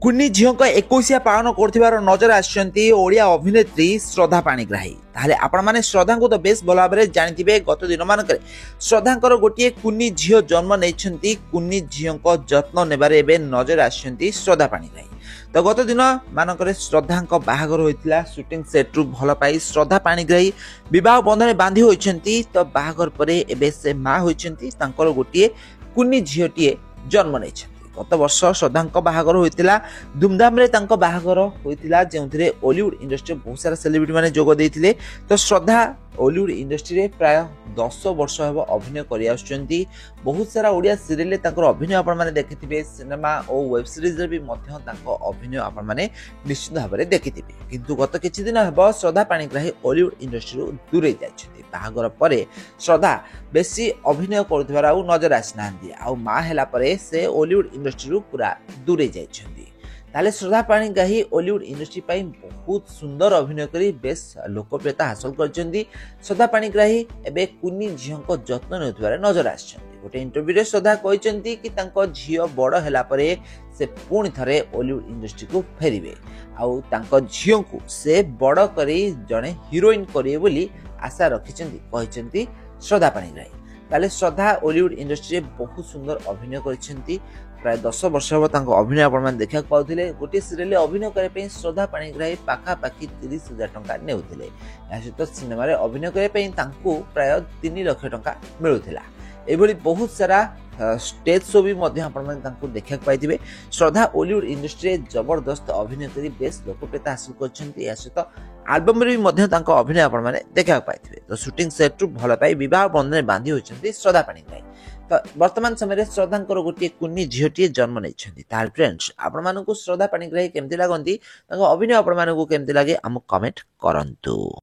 କୁନି ଝିଅଙ୍କ 21 ପାଳନ କରୁଥିବାର ନଜର ଆସିଛନ୍ତି ଓଡ଼ିଆ ଅଭିନେତ୍ରୀ ଶ୍ରଦ୍ଧା ପାଣିଗ୍ରାହୀ। ତାହେଲେ ଆପଣମାନେ ଶ୍ରଦ୍ଧାଙ୍କୁ ତ ବେଶ ଭଲ ଭାବରେ ଜାଣିଥିବେ। ଗତ ଦିନମାନଙ୍କରେ ଶ୍ରଦ୍ଧାଙ୍କର ଗୋଟିଏ କୁନି ଝିଅ ଜନ୍ମ ନେଇଛନ୍ତି। କୁନି ଝିଅଙ୍କ ଯତ୍ନ ନେବାରେ ଏବେ ନଜର ଆସିଛନ୍ତି ଶ୍ରଦ୍ଧା ପାଣିଗ୍ରାହୀ। ତ ଗତ ଦିନ ମାନଙ୍କରେ ଶ୍ରଦ୍ଧାଙ୍କ ବାହାଘର ହୋଇଥିଲା। ସୁଟିଂ ସେଟ୍ରୁ ଭଲ ପାଇ ଶ୍ରଦ୍ଧା ପାଣିଗ୍ରାହୀ ବିବାହ ବନ୍ଧନରେ ବାନ୍ଧି ହୋଇଛନ୍ତି। ତ ବାହାଘର ପରେ ଏବେ ସେ ମା ହୋଇଛନ୍ତି। ତାଙ୍କର ଗୋଟିଏ କୁନି ଝିଅଟିଏ ଜନ୍ମ ନେଇଛନ୍ତି। ଗତ ବର୍ଷ ଶ୍ରଦ୍ଧାଙ୍କ ବାହାଘର ହୋଇଥିଲା। ଧୁମଧାମରେ ତାଙ୍କ ବାହାଘର ହୋଇଥିଲା, ଯେଉଁଥିରେ ଓଲିଉଡ୍ ଇଣ୍ଡଷ୍ଟ୍ରିରେ ବହୁତ ସାରା ସେଲିବ୍ରିଟି ମାନେ ଯୋଗ ଦେଇଥିଲେ। ତ ଶ୍ରଦ୍ଧା ଓଲିଉଡ୍ ଇଣ୍ଡଷ୍ଟ୍ରିରେ ପ୍ରାୟ 10 ବର୍ଷ ହେବ ଅଭିନୟ କରି ଆସୁଛନ୍ତି। ବହୁତ ସାରା ଓଡ଼ିଆ ସିରିଏଲରେ ତାଙ୍କର ଅଭିନୟ ଆପଣମାନେ ଦେଖିଥିବେ। ସିନେମା ଓ ୱେବ୍ ସିରିଜରେ ବି ମଧ୍ୟ ତାଙ୍କ ଅଭିନୟ ଆପଣମାନେ ନିଶ୍ଚିତ ଭାବରେ ଦେଖିଥିବେ। କିନ୍ତୁ ଗତ କିଛି ଦିନ ହେବ ଶ୍ରଦ୍ଧା ପାଣିଗ୍ରାହୀ ଓଲିଉଡ୍ ଇଣ୍ଡଷ୍ଟ୍ରିରୁ ଦୂରେଇ ଯାଇଛନ୍ତି। ବାହାଘର ପରେ ଶ୍ରଦ୍ଧା ବେଶୀ ଅଭିନୟ କରୁଥିବାର ଆଉ ନଜର ଆସିନାହାନ୍ତି। ଆଉ ମା ହେଲା ପରେ ସେ ଓଲିଉଡ୍ ଇଣ୍ଡଷ୍ଟ୍ରିରୁ ପୁରା ଦୂରେଇ ଯାଇଛନ୍ତି। ତାହେଲେ ଶ୍ରଦ୍ଧା ପାଣିଗ୍ରାହୀ ଓଲିଉଡ୍ ଇଣ୍ଡଷ୍ଟ୍ରି ପାଇଁ ବହୁତ ସୁନ୍ଦର ଅଭିନୟ କରି ବେଶ ଲୋକପ୍ରିୟତା ହାସଲ କରିଛନ୍ତି। ଶ୍ରଦ୍ଧା ପାଣିଗ୍ରାହୀ ଏବେ କୁନି ଝିଅଙ୍କ ଯତ୍ନ ନେଉଥିବାର ନଜର ଆସିଛନ୍ତି। ଗୋଟେ ଇଣ୍ଟରଭ୍ୟୁରେ ଶ୍ରଦ୍ଧା କହିଛନ୍ତି କି ତାଙ୍କ ଝିଅ ବଡ଼ ହେଲା ପରେ ସେ ପୁଣି ଥରେ ଓଲିଉଡ୍ ଇଣ୍ଡଷ୍ଟ୍ରିକୁ ଫେରିବେ। ଆଉ ତାଙ୍କ ଝିଅଙ୍କୁ ସେ ବଡ଼ କରି ଜଣେ ହିରୋଇନ୍ କରିବେ ବୋଲି ଆଶା ରଖିଛନ୍ତି କହିଛନ୍ତି ଶ୍ରଦ୍ଧା ପାଣିଗ୍ରାହୀ। ତାହେଲେ ଶ୍ରଦ୍ଧା ଓଲିଉଡ୍ ଇଣ୍ଡଷ୍ଟ୍ରିରେ ବହୁତ ସୁନ୍ଦର ଅଭିନୟ କରିଛନ୍ତି। ପ୍ରାୟ 10 ବର୍ଷ ହେବ ତାଙ୍କ ଅଭିନୟ ଆପଣମାନେ ଦେଖିବାକୁ ପାଉଥିଲେ। ଗୋଟିଏ ସିରିଏଲରେ ଅଭିନୟ କରିବା ପାଇଁ ଶ୍ରଦ୍ଧା ପାଣିଗ୍ରାହୀ ପାଖାପାଖି 30,000 ଟଙ୍କା ନେଉଥିଲେ। ଏହା ସହିତ ସିନେମାରେ ଅଭିନୟ କରିବା ପାଇଁ ତାଙ୍କୁ ପ୍ରାୟ 3 ଲକ୍ଷ ଟଙ୍କା ମିଳୁଥିଲା। ଏଭଳି ବହୁତ ସାରା ଷ୍ଟେଜ୍ ଶୋ ବି ମଧ୍ୟ ଆପଣମାନେ ତାଙ୍କୁ ଦେଖିବାକୁ ପାଇଥିବେ। ଶ୍ରଦ୍ଧା ଓଲିଉଡ୍ ଇଣ୍ଡଷ୍ଟ୍ରିରେ ଜବରଦସ୍ତ ଅଭିନୟ କରି ବେଶ ଲୋକପ୍ରିୟତା ହାସଲ କରିଛନ୍ତି। ଏହା ସହିତ ଆଲବମରେ ବି ମଧ୍ୟ ତାଙ୍କ ଅଭିନୟ ଆପଣମାନେ ଦେଖିବାକୁ ପାଇଥିବେ। ତ ସୁଟିଂ ସେଟ୍ରୁ ଭଲ ପାଇ ବିବାହ ବନ୍ଧନରେ ବାନ୍ଧି ହୋଇଛନ୍ତି ଶ୍ରଦ୍ଧା ପାଣିଗ୍ରାହୀ। ତ ବର୍ତ୍ତମାନ ସମୟରେ ଶ୍ରଦ୍ଧାଙ୍କର ଗୋଟିଏ କୁନି ଝିଅଟିଏ ଜନ୍ମ ନେଇଛନ୍ତି। ତାହେଲେ ଫ୍ରେଣ୍ଡସ୍, ଆପଣମାନଙ୍କୁ ଶ୍ରଦ୍ଧା ପାଣିଗ୍ରାହୀ କେମିତି ଲାଗନ୍ତି, ତାଙ୍କ ଅଭିନୟ ଆପଣମାନଙ୍କୁ କେମିତି ଲାଗେ ଆମକୁ କମେଣ୍ଟ କରନ୍ତୁ।